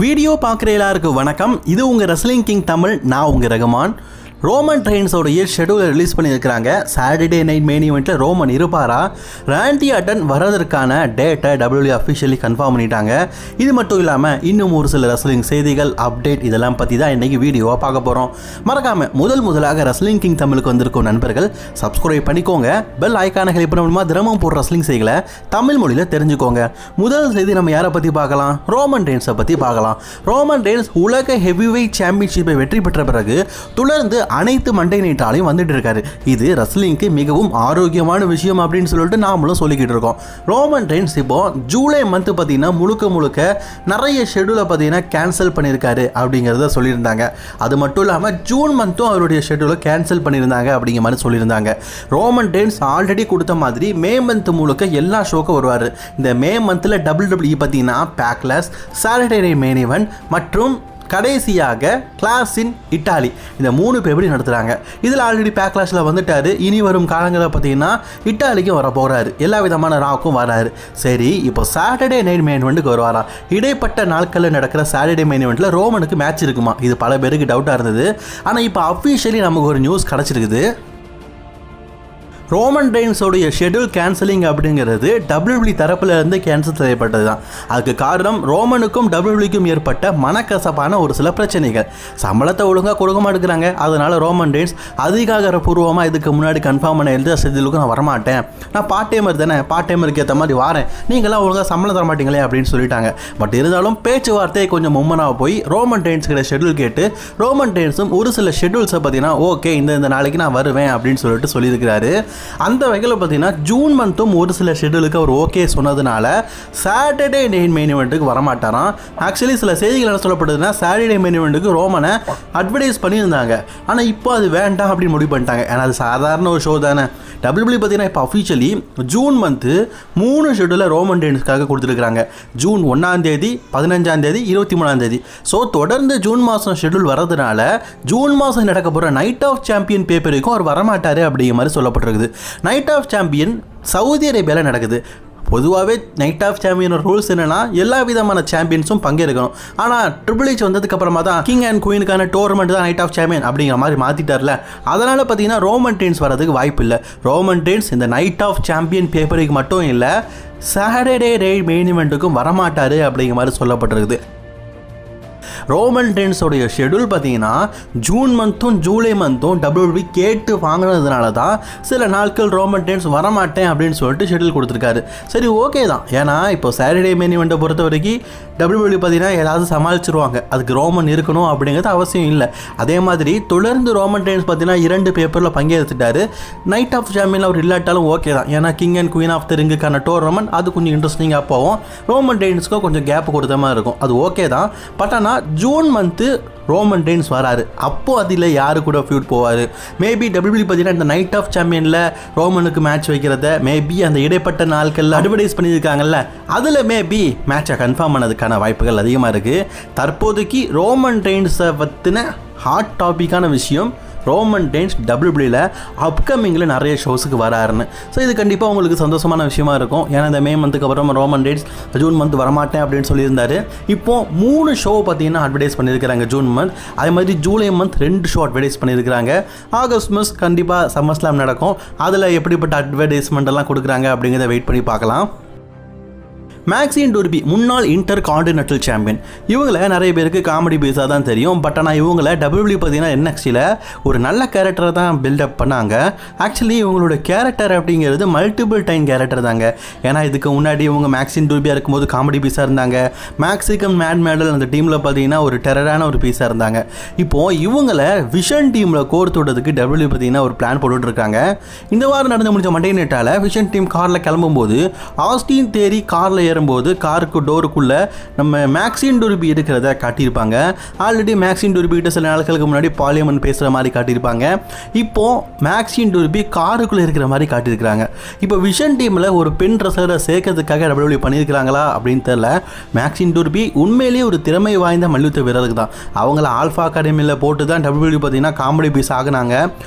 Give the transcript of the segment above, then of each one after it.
Video பார்க்குற எல்லாருக்கும் வணக்கம். இது உங்கள் ரெஸ்லிங் கிங் தமிழ். நான் உங்கள் ரகுமான். ரோமன் ரெயின்ஸோடைய ஷெடியூலை ரிலீஸ் பண்ணியிருக்கிறாங்க. சாட்டர்டே நைட் மெயின் ஈவெண்ட்டில் ரோமன் இருப்பாரா? ராண்டி ஆர்டன் வரதற்கான டேட்டை WWE அஃபிஷியலி கன்ஃபார்ம் பண்ணிட்டாங்க. இது மட்டும் இல்லாமல் இன்னும் ஒரு சில ரெஸ்லிங் செய்திகள், அப்டேட் இதெல்லாம் பற்றி தான் இன்றைக்கி வீடியோவாக பார்க்க போகிறோம். மறக்காமல் முதலாக ரெஸ்லிங் கிங் தமிழுக்கு வந்திருக்கும் நண்பர்கள் சப்ஸ்கிரைப் பண்ணிக்கோங்க. பெல் ஐக்கானை கிளிக் பண்ண மூலமாக தினமும் போடுற ரெஸ்லிங் செய்திகளை தமிழ் மொழியில் தெரிஞ்சுக்கோங்க. முதல் செய்தி நம்ம யாரை பற்றி பார்க்கலாம்? ரோமன் ரெயின்ஸை பற்றி பார்க்கலாம். ரோமன் ரெயின்ஸ் உலக ஹெவிவெயிட் சாம்பியன்ஷிப்பை வெற்றி பெற்ற பிறகு தொடர்ந்து அனைத்து மண்டே நைட்டாலையும் வந்துட்டு இருக்காரு. இது ரெஸ்லிங்க்கு மிகவும் ஆரோக்கியமான விஷயம் அப்படின்னு சொல்லிட்டு நாமளும் சொல்லிக்கிட்டு இருக்கோம். ரோமன் ரெயின்ஸ் இப்போ ஜூலை மந்த் பார்த்தீங்கன்னா முழுக்க நிறைய ஷெடியூலை பார்த்தீங்கன்னா கேன்சல் பண்ணியிருக்காரு அப்படிங்கிறத சொல்லியிருந்தாங்க. அது மட்டும் இல்லாமல் ஜூன் மந்த்தும் அவருடைய ஷெடியூலை கேன்சல் பண்ணியிருந்தாங்க அப்படிங்கிற மாதிரி சொல்லியிருந்தாங்க. ரோமன் ரெயின்ஸ் ஆல்ரெடி கொடுத்த மாதிரி மே மந்த் முழுக்க எல்லா ஷோக்கும் வருவார். இந்த மே மந்தில் WWE பார்த்தீங்கன்னா backlash, Saturday night main event மற்றும் கடைசியாக கிளாஸ் இன் இட்டாலி, இந்த 3 பேப்படி நடத்துகிறாங்க. இதில் ஆல்ரெடி பேக்லாஷில் வந்துட்டார். இனி வரும் காலங்களில் பார்த்தீங்கன்னா இட்டாலிக்கும் வர போகிறாரு. எல்லா விதமான ராக்கும் வராரு. சரி, இப்போ சாட்டர்டே நைட் மெயின் ஈவெண்ட்டுக்கு வருவாரா? இடைப்பட்ட நாட்களில் நடக்கிற சாட்டர்டே மெயின் ஈவெண்ட்டில் ரோமனுக்கு மேட்ச் இருக்குமா? இது பல பேருக்கு டவுட்டாக இருந்தது. ஆனால் இப்போ அஃபிஷியலி நமக்கு ஒரு நியூஸ் கிடச்சிருக்குது. ரோமன் ரெயின்ஸோடைய ஷெடியூல் கேன்சலிங் அப்படிங்கிறது WWE தரப்பில் இருந்து கேன்சல் செய்யப்பட்டது தான். அதுக்கு காரணம் ரோமனுக்கும் WWEக்கும் ஏற்பட்ட மனக்கசப்பான ஒரு சில பிரச்சனைகள். சம்பளத்தை ஒழுங்காக கொடுக்க மாட்டேங்கிறாங்க. அதனால் ரோமன் ரெயின்ஸ் அதிகாரப்பூர்வமாக இதுக்கு முன்னாடி கன்ஃபார்ம் பண்ண எழுத ஷெடியூலுக்கு நான் வரமாட்டேன், நான் பார்ட் டைமர் தானே, பார்ட் டைமருக்கு ஏற்ற மாதிரி வரேன், நீங்களாம் ஒழுங்காக சம்பளம் தர மாட்டீங்களே அப்படின்னு சொல்லிட்டாங்க. பட் இருந்தாலும் பேச்சுவார்த்தை கொஞ்சம் மும்மனாக போய் ரோமன் ரெயின்ஸ் கிட்ட ஷெடியூல் கேட்டு ரோமன் ரெயின்ஸும் ஒரு சில ஷெடியூல்ஸை பார்த்தீங்கன்னா ஓகே இந்த நாளைக்கு நான் வருவேன் அப்படின்னு சொல்லிட்டு சொல்லியிருக்கிறாரு. அந்த வகையில் பார்த்தீங்கன்னா ஜூன் மந்த்தும் ஒரு சில ஷெடியூலுக்கு அவர் ஓகே சொன்னதுனால சாட்டர்டே நைட் மெயின் ஈவெண்ட்டுக்கு வரமாட்டாராம். ஆக்சுவலி சில செய்திகள் என்ன சொல்லப்படுதுன்னா சாட்டர்டே மெயின் ஈவெண்ட்டுக்கு ரோமனை அட்வர்டைஸ் பண்ணியிருந்தாங்க. ஆனால் இப்போ அது வேண்டாம் அப்படின்னு முடிவு பண்ணிட்டாங்க. ஏன்னா அது சாதாரண ஒரு ஷோ தானே. WWE பார்த்தீங்கன்னா இப்போ அஃபிஷியலி ஜூன் மந்த்து 3 ஷெடியூலை ரோமன் ரெயின்ஸ்க்காக கொடுத்துருக்குறாங்க. ஜூன் 1ஆம் தேதி, 15ஆம் தேதி, 23ஆம் தேதி. ஸோ தொடர்ந்து ஜூன் மாதம் ஷெடியூல் வரதுனால ஜூன் மாதம் நடக்க போகிற நைட் ஆஃப் சாம்பியன் பேப்பருக்கும் அவர் வரமாட்டார் அப்படிங்கிற மாதிரி சொல்லப்பட்டிருக்குது. நைட் ஆஃப் சாம்பியன் சவுதி அரேபியாவில் நடக்குது. பொதுவாகவே நைட் ஆஃப் சாம்பியனோட ரூல்ஸ் என்னென்னா எல்லா விதமான சாம்பியன்ஸும் பங்கேற்கணும். ஆனால் ட்ரிபிள் எச் வந்ததுக்கப்புறமா தான் கிங் அண்ட் குயினுக்கான டோர்னமெண்ட் தான் நைட் ஆஃப் சாம்பியன் அப்படிங்கிற மாதிரி மாற்றிட்டார்ல. அதனால் பார்த்தீங்கன்னா ரோமன் ரெயின்ஸ் வரதுக்கு வாய்ப்பு இல்லை. ரோமன் ரெயின்ஸ் இந்த நைட் ஆஃப் சாம்பியன் பேப்பருக்கு மட்டும் இல்லை, சாட்டர்டே நைட் மெயின் ஈவெண்ட்டுக்கும் வரமாட்டார் அப்படிங்கிற மாதிரி சொல்லப்பட்டிருக்குது. ரோமன் ரெயின்ஸோடைய ஷெடியூல் பார்த்தீங்கன்னா ஜூன் மந்த்தும் ஜூலை மந்த்தும் WWE கேட்டு வாங்கினதுனால தான் சில நாட்கள் ரோமன் ரெயின்ஸ் வரமாட்டேன் அப்படின்னு சொல்லிட்டு ஷெடியூல் கொடுத்துருக்காரு. சரி, ஓகே தான். ஏன்னா இப்போ சாட்டர்டே மெயின் ஈவெண்ட்டை பொறுத்த வரைக்கும் WWE பார்த்தீங்கன்னா ஏதாவது சமாளிச்சிருவாங்க. அதுக்கு ரோமன் இருக்கணும் அப்படிங்கிறது அவசியம் இல்லை. அதே மாதிரி தொடர்ந்து ரோமன் ரெயின்ஸ் பார்த்தீங்கன்னா 2 பேப்பரில் பங்கேற்றுட்டாரு. நைட் ஆஃப் சாம்பியனில் அவர் இல்லாட்டாலும் ஓகே தான். ஏன்னா king and queen of the ரிங்குக்கான டோர்னமெண்ட் அது கொஞ்சம் இன்ட்ரெஸ்டிங்காக போகும். ரோமன் ரெயின்ஸ்க்கும் கொஞ்சம் கேப் கொடுத்த மாதிரி இருக்கும். அது ஓகே தான். பட் ஆனால் ஜூன் மந்த்து ரோமன் ரெயின்ஸ் வராரு. அப்போது அதில் யாரு கூட ஃபியூட் போவார்? மேபி WWE பார்த்தீங்கன்னா இந்த நைட் ஆஃப் சாம்பியனில் ரோமனுக்கு மேட்ச் வைக்கிறத மேபி அந்த இடைப்பட்ட நாட்களில் அட்வர்டைஸ் பண்ணியிருக்காங்கல்ல, அதில் மேபி மேட்சை கன்ஃபார்ம் பண்ணதுக்கான வாய்ப்புகள் அதிகமாக இருக்குது. தற்போதைக்கு ரோமன் ரெயின்ஸை பற்றின ஹாட் டாப்பிக்கான விஷயம், ரோமன் ரெயின்ஸ் WWEல அப்கமிங்கில் நிறைய ஷோஸுக்கு வராருன்னு. ஸோ இது கண்டிப்பாக உங்களுக்கு சந்தோஷமான விஷயமா இருக்கும். ஏன்னா இந்த மே மந்த்துக்கு அப்புறம் ரோமன் ரெயின்ஸ் ஜூன் மந்த் வரமாட்டேன் அப்படின்னு சொல்லியிருந்தாரு. இப்போது 3 ஷோ பார்த்தீங்கன்னா அட்வர்டைஸ் பண்ணியிருக்கிறாங்க ஜூன் மந்த். அதே மாதிரி ஜூலை மந்த் 2 ஷோ அட்வர்டைஸ் பண்ணியிருக்கிறாங்க. ஆகஸ்ட் மந்த் கண்டிப்பாக சம்மர்ஸ்லாம் நடக்கும். அதில் எப்படிப்பட்ட அட்வர்டைஸ்மெண்ட் எல்லாம் கொடுக்குறாங்க அப்படிங்கிறத வெயிட் பண்ணி பார்க்கலாம். மேக்ஸின் டூர்பி முன்னாள் இன்டர் கான்டினென்டல் சாம்பியன். இவங்களை நிறைய பேருக்கு காமெடி பேஸாக தான் தெரியும். பட் ஆனால் இவங்களை WWE பார்த்தீங்கன்னா NXTல ஒரு நல்ல கேரக்டரை தான் பில்டப் பண்ணாங்க. ஆக்சுவலி இவங்களோட கேரக்டர் அப்படிங்கிறது மல்டிபிள் டைம் கேரக்டர் தாங்க. ஏன்னா இதுக்கு முன்னாடி இவங்க மேக்ஸின் டூர்பியாக இருக்கும்போது காமெடி பீஸாக இருந்தாங்க. மேக்ஸிகம் மேட் மேடல் அந்த டீமில் பார்த்தீங்கன்னா ஒரு டெரரான ஒரு பீஸாக இருந்தாங்க. இப்போது இவங்களை விஷன் டீமில் கோர்த்து விடுறதுக்கு WWE பார்த்தீங்கன்னா ஒரு பிளான் போட்டுட்ருக்காங்க. இந்த வாரம் நடந்து முடிஞ்ச மண்டே நைட்டால் விஷன் டீம் காரில் கிளம்பும்போது ஆஸ்டின் தேரி காரில் ஏறும்போது காருக்கு டோருக்குள்ளே நம்ம மேக்ஸின் டூர்பி இருக்கிறத காட்டியிருப்பாங்க. ஆல்ரெடி மேக்ஸின் டூர்பி கிட்ட சில நாட்களுக்கு முன்னாடி பார்லிமெண்ட் பேசுகிற மாதிரி காட்டியிருப்பாங்க. இப்போது மேக்ஸின் டூர்பி காருக்குள்ளே இருக்கிற மாதிரி காட்டியிருக்கிறாங்க. இப்போ விஷன் டீமில் ஒரு பெண் ரெசரை சேர்க்கறதுக்காக WWE பண்ணியிருக்கிறாங்களா அப்படின்னு தெரியல. மேக்ஸின் டூர்பி உண்மையிலேயே ஒரு திறமை வாய்ந்த மல்யுத்த வீரருக்கு தான். அவங்கள ஆல்ஃபா அகாடமியில் போட்டு தான் WWE பார்த்தீங்கன்னா காமெடி பீஸ் ஆகினாங்க.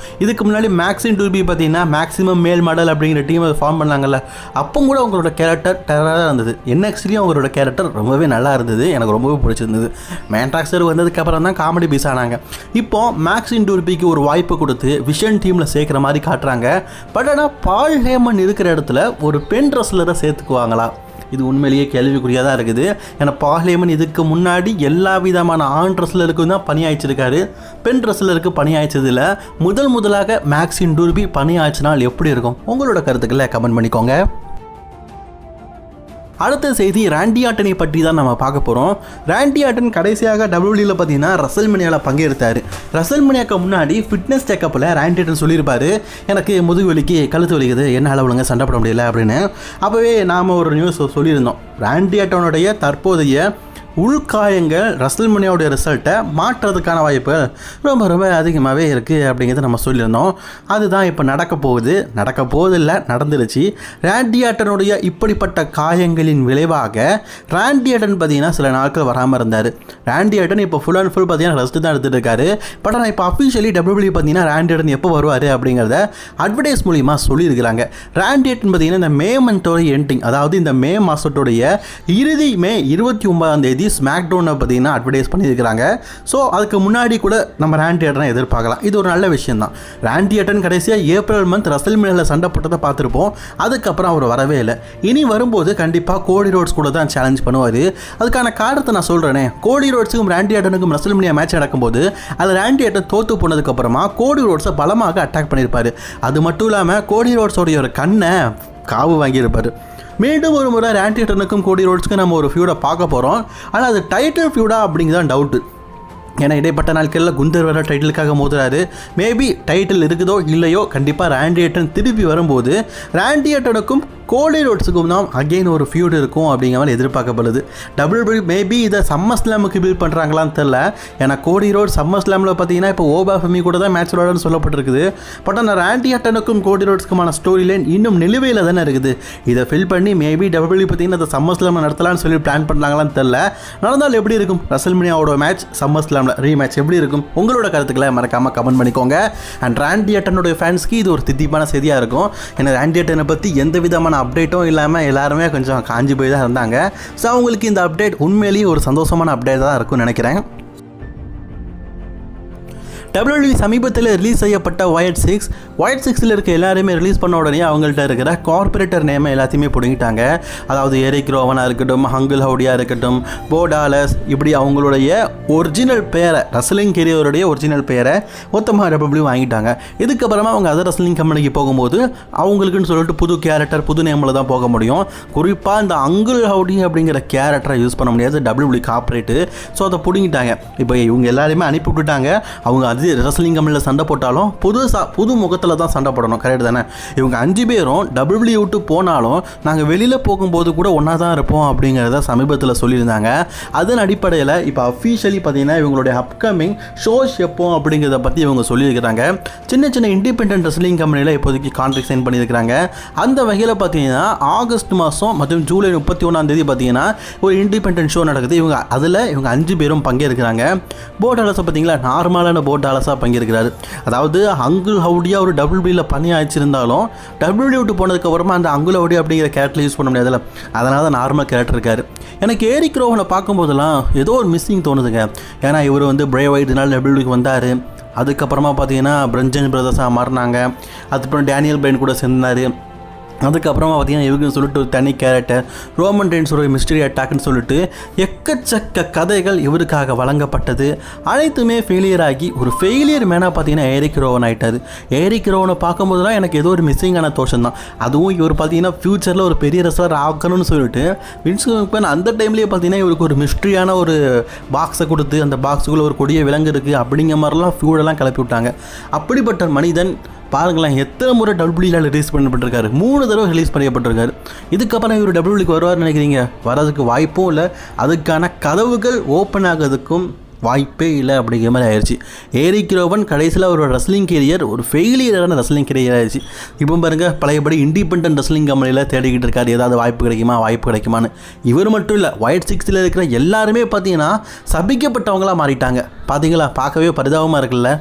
இதுக்கு முன்னாடி மேக்ஸின் டூர்பி பார்த்தீங்கன்னா மேக்ஸிமம் மேல் மாடல் அப்படிங்கிற டீமை ஃபார்ம் பண்ணாங்கல்ல, அப்போ கூட அவங்களோட கேரக்டர் டெரராக இருந்தது. NXTலையும் அவங்களோட கேரக்டர் ரொம்பவே நல்லா இருந்தது, எனக்கு ரொம்பவே பிடிச்சிருந்தது. மேன்ட்ராக்ஸர் வந்ததுக்கப்புறம் தான் காமெடி பீஸ் ஆனாங்க. இப்போ மேக்ஸின் டூர்பிக்கு ஒரு வாய்ப்பு கொடுத்து விஷன் டீமில் சேர்க்குற மாதிரி காட்டுறாங்க. பட் ஆனால் பால் ஹேமன் இருக்கிற இடத்துல ஒரு பெண் ரெஸ்லரை சேர்த்துக்குவாங்களா? இது உண்மையிலேயே கேள்விக்குறியாக தான் இருக்குது. ஏன்னா பால் ஹேமன் இதுக்கு முன்னாடி எல்லா விதமான ஆண் ரெஸ்லருக்கும் தான் பணியாய்ச்சிருக்காரு, பெண் ரெஸ்லருக்கு பணியாய்ச்சதில்லை. முதலாக மேக்ஸின் டூர்பி பணியாய்ச்சினால் எப்படி இருக்கும்? உங்களோட கருத்துக்களை கமெண்ட் பண்ணிக்கோங்க. அடுத்த செய்தி ராண்டி ஆட்டனை பற்றி தான் நம்ம பார்க்க போகிறோம். ராண்டி ஆட்டன் கடைசியாக WWE பார்த்தீங்கன்னா ரசல்மனியாவில் பங்கெடுத்தார். ரசல்மனியாவுக்கு முன்னாடி ஃபிட்னஸ் செக்கப்பில் ராண்டி ஆட்டன் சொல்லியிருப்பார், எனக்கு முதுகு வலிக்கு கழுத்து வலிக்குது, என்னால் ஒழுங்காக சண்டை போட முடியல அப்படின்னு. அப்போவே நாம் ஒரு நியூஸ் சொல்லியிருந்தோம், ராண்டி ஆட்டனுடைய தற்போதைய உள்காயங்கள் ரசல்மனியாவுடைய ரிசல்ட்டை மாற்றுறதுக்கான வாய்ப்பு ரொம்ப ரொம்ப அதிகமாகவே இருக்குது அப்படிங்கிறத நம்ம சொல்லியிருந்தோம். அதுதான் இப்போ நடக்க போகுது இல்லை, நடந்துருச்சு. ராண்டி ஆட்டனுடைய இப்படிப்பட்ட காயங்களின் விளைவாக ராண்டி ஆட்டன் பார்த்தீங்கன்னா சில நாட்கள் வராமல் இருந்தார். ராண்டி ஆட்டன் இப்போ ஃபுல் அண்ட் ஃபுல் பார்த்தீங்கன்னா ரெஸ்ட்டு தான் எடுத்துகிட்டு இருக்காரு. பட் ஆனால் இப்போ அஃபிஷியலி WWE பார்த்தீங்கன்னா ராண்டி ஆட்டன் எப்போ வருவார் அப்படிங்கிறத அட்வர்டைஸ் மூலிமா சொல்லியிருக்கிறாங்க. ராண்டி ஆட்டன் பார்த்தீங்கன்னா இந்த மே மந்தோடைய எண்டிங், அதாவது இந்த மே மாதத்துடைய இறுதி மே 29 ஸ்மாக் டவுனை பார்த்தீங்கன்னா அட்வர்டைஸ் பண்ணியிருக்கிறாங்க. ஸோ அதுக்கு முன்னாடி கூட நம்ம ராண்டி ஆட்டனை எதிர்பார்க்கலாம். இது ஒரு நல்ல விஷயம் தான். ராண்டி ஆட்டன் கடைசியாக ஏப்ரல் மந்த் ரசல்மனியாவில் சண்டை போட்டதை பார்த்துருப்போம். அதுக்கப்புறம் அவர் வரவே இல்லை. இனி வரும்போது கண்டிப்பாக கோடி ரோட்ஸ் கூட தான் சேலஞ்ச் பண்ணுவார். அதுக்கான காரணத்தை நான் சொல்கிறேனே, கோடி ரோட்ஸுக்கும் ராண்டி ஆட்டனுக்கும் ரசல்மனியா மேட்ச் நடக்கும்போது அது ராண்டி ஆட்டன் தோற்று போனதுக்கப்புறமா கோடி ரோட்ஸை பலமாக அட்டாக் பண்ணியிருப்பார். அது மட்டும் இல்லாமல் கோடி ரோட்ஸோடைய ஒரு கண்ணை காவு வாங்கியிருப்பார். மீண்டும் ஒரு முறை ராண்டி ஆட்டனுக்கும் கோடி ரோட்ஸ்க்கும் நம்ம ஒரு ஃபியூடை பார்க்க போகிறோம். ஆனால் அது டைட்டில் ஃபியூடா அப்படிங்கிறதான் டவுட்டு. ஏன்னா இடைப்பட்ட நாட்களில் குந்தர் வேற டைட்டிலுக்காக மோதுறாரு. மேபி டைட்டில் இருக்குதோ இல்லையோ, கண்டிப்பாக ராண்டி ஆட்டன் திருப்பி வரும்போது ராண்டி ஆட்டனுக்கும் கோடி ரோட்ஸுக்கும் தான் அகெயின் ஒரு ஃபியூட் இருக்கும் அப்படிங்கிற மாதிரி எதிர்பார்க்கப்படுது. WWE மேபி இதை சம்மர் ஸ்லாமுக்கு பில்ட் பண்ணுறாங்களான்னு தெரில. ஏன்னா கோடி ரோட்ஸ் சம்மர் ஸ்லாமில் பார்த்தீங்கன்னா இப்போ ஓபா ஃபெமி கூட தான் மேட்ச் விளையாடுன்னு சொல்லப்பட்டிருக்குது. பட் ஆனால் ராண்டி ஆட்டனுக்கும் கோடி ரோட்ஸ்க்குமான ஸ்டோரி லைன் இன்னும் நிலுவையில் தானே இருக்குது. இதை ஃபில் பண்ணி மேபி WWE பார்த்தீங்கன்னா அதை சம்மர் ஸ்லாமில் நடத்தலாம்னு சொல்லி பிளான் பண்ணுறாங்களான்னு தெரில. நடந்தால் எப்படி இருக்கும் ரசல்மனியாவோட மேட்ச் சம்மர் ஸ்லாமில் ரீமேட்ச் எப்படி இருக்கும்? உங்களோட கருத்துக்களை மறக்காமல் கமெண்ட் பண்ணிக்கோங்க. அண்ட் ராண்டி ஆட்டனுடைய ஃபேன்ஸ்க்கு இது ஒரு தித்திப்பான செய்தியாக இருக்கும். ஏன்னா ராண்டி ஆட்டனை பற்றி எந்த விதமான அப்டேட்டும் இல்லாமல் எல்லாருமே கொஞ்சம் காஞ்சி போய் தான் இருந்தாங்க. ஸோ அவங்களுக்கு இந்த அப்டேட் உண்மையிலேயே ஒரு சந்தோஷமான அப்டேட் தான் இருக்கும்னு நினைக்கிறேன். WWE சமீபத்தில் ரிலீஸ் செய்யப்பட்ட ஒயட் 6 இருக்க எல்லாருமே ரிலீஸ் பண்ண உடனே அவங்கள்ட்ட இருக்கிற கார்பரேட்டர் நேமை எல்லாத்தையுமே பிடிங்கிட்டாங்க. அதாவது எரிக் ரோவனாக இருக்கட்டும், ஹங்கிள் ஹவுடியாக இருக்கட்டும், போ டாலஸ், இப்படி அவங்களுடைய ஒரிஜினல் பேரை, ரசலிங் கெரியருடைய ஒரிஜினல் பேரை மொத்தமாக WWE வாங்கிட்டாங்க. இதுக்கப்புறமா அவங்க அதர் ரசலிங் கம்பெனிக்கு போகும்போது அவங்களுக்குன்னு சொல்லிட்டு புது கேரக்டர், புது நேமில் தான் போக முடியும். குறிப்பாக இந்த ஹங்கிள் ஹவுடி அப்படிங்கிற கேரக்டரை யூஸ் பண்ண முடியாது WWE கார்பரேட்டு. ஸோ அதை பிடிங்கிட்டாங்க. இப்போ இவங்க எல்லாருமே அனுப்பி விட்டுட்டாங்க. அவங்க அது ரெஸ்லிங் கம்பெனியில் சண்டை போட்டாலும் புது முகத்தில் தான் சண்டை போடணும். கரெக்ட் தானே? இவங்க 5 பேரும் WWE விட்டு போனாலும் நாங்கள் வெளியில் போகும்போது கூட ஒன்றா தான் இருப்போம் அப்படிங்கிறத சமீபத்தில் சொல்லியிருந்தாங்க. அதன் அடிப்படையில் இப்போ அஃபீஷியலி பார்த்தீங்கன்னா இவங்களுடைய அப்கமிங் ஷோஸ் எப்போ அப்படிங்கிறத பற்றி இவங்க சொல்லியிருக்கிறாங்க. சின்ன இண்டிபெண்டன்ட் ரெஸ்லிங் கம்பெனியில் இப்போதைக்கு கான்ட்ராக்ட் சைன் பண்ணியிருக்கிறாங்க. அந்த வகையில் பார்த்தீங்கன்னா ஆகஸ்ட் மாதம் மற்றும் ஜூலை 31 பார்த்தீங்கன்னா ஒரு இண்டிபெண்டன்ட் ஷோ நடக்குது. இவங்க 5 பேரும் பங்கேற்கிறாங்க. போட்டாலஸை பார்த்தீங்களா, நார்மலான போட்டாலஸாக பங்கேற்கிறாரு. அதாவது ஹங்கிள் ஹவுடியா ஒரு WWE பணியாச்சிருந்தாலும் WWE விட்டு போனதுக்கப்புறமா அந்த ஹங்கிள் ஹவுடி அப்படிங்கிற கேரக்டர் யூஸ் பண்ண முடியாதுல்ல, அதனால தான் நார்மல் கேரக்டர் இருக்காரு. எனக்கு எரிக் ரோவனை பார்க்கும்போதெல்லாம் ஏதோ ஒரு மிஸ்ஸிங் தோணுதுங்க. ஏன்னா இவர் வந்து பிரே ஒயிட்னால WWEக்கு வந்தார். அதுக்கப்புறமா பார்த்தீங்கன்னா பிரஞ்சன் பிரதர்ஸாக மாறினாங்க. அதுக்கப்புறம் டேனியல் பிரைன் கூட சேர்ந்தார். அதுக்கப்புறமா பார்த்தீங்கன்னா இவங்க சொல்லிட்டு ஒரு தனி கேரக்டர், ரோமன் ரெயின்ஸ் ஒரு மிஸ்டரி அட்டாக்னு சொல்லிட்டு எக்கச்சக்க கதைகள் இவருக்காக வழங்கப்பட்டது. அனைத்துமே ஃபெயிலியர் ஆகி ஒரு ஃபெயிலியர் மேனாக பார்த்தீங்கன்னா எரிக் ரோவன் ஆகிட்டார். எரிக் ரோவனை பார்க்கும்போதுலாம் எனக்கு ஏதோ ஒரு மிஸ்ஸிங்கான தோஷம் தான். அதுவும் இவர் பார்த்தீங்கன்னா ஃப்யூச்சரில் ஒரு பெரிய ரெஸ்லர் ஆக்கணும்னு சொல்லிட்டு வின்ஸ் மேக்மேன் அந்த டைம்லேயே பார்த்தீங்கன்னா இவருக்கு ஒரு மிஸ்ட்ரியான ஒரு பாக்ஸை கொடுத்து அந்த பாக்ஸுக்குள்ளே ஒரு கொடிய விலங்கு இருக்குது அப்படிங்கிற மாதிரிலாம் ஃபியூடெல்லாம் கிளப்பி விட்டாங்க. அப்படிப்பட்ட மனிதன் பாருங்களேன், எத்தனை முறை WWE ரிலீஸ் பண்ணப்பட்டிருக்காரு, 3 தடவை ரிலீஸ் பண்ணப்பட்டிருக்காரு. இதுக்கப்புறம் இவர் WWEக்கு வருவார்னு நினைக்கிறீங்க? வரதுக்கு வாய்ப்பும் இல்லை. அதுக்கான கதவுகள் ஓப்பன் ஆகிறதுக்கும் வாய்ப்பே இல்லை அப்படிங்கிற மாதிரி ஆயிடுச்சு. எரிக் ரோவன் கடைசியில் ஒரு ரெஸ்லிங் கேரியர் ஒரு ஃபெயிலியரான ரெஸ்லிங் கேரியர் ஆயிடுச்சு. இப்போ பாருங்கள், பழையபடி இண்டிபெண்டன்ட் ரெஸ்லிங் கம்பெனியில் தேடிக்கிட்டு இருக்காரு, ஏதாவது வாய்ப்பு கிடைக்குமான்னு. இவர் மட்டும் இல்லை, ஒயிட் 6 இருக்கிற எல்லாருமே பார்த்தீங்கன்னா சபிக்கப்பட்டவங்களாக மாறிட்டாங்க. பார்த்தீங்களா? பார்க்கவே பரிதாபமாக இருக்குல்ல.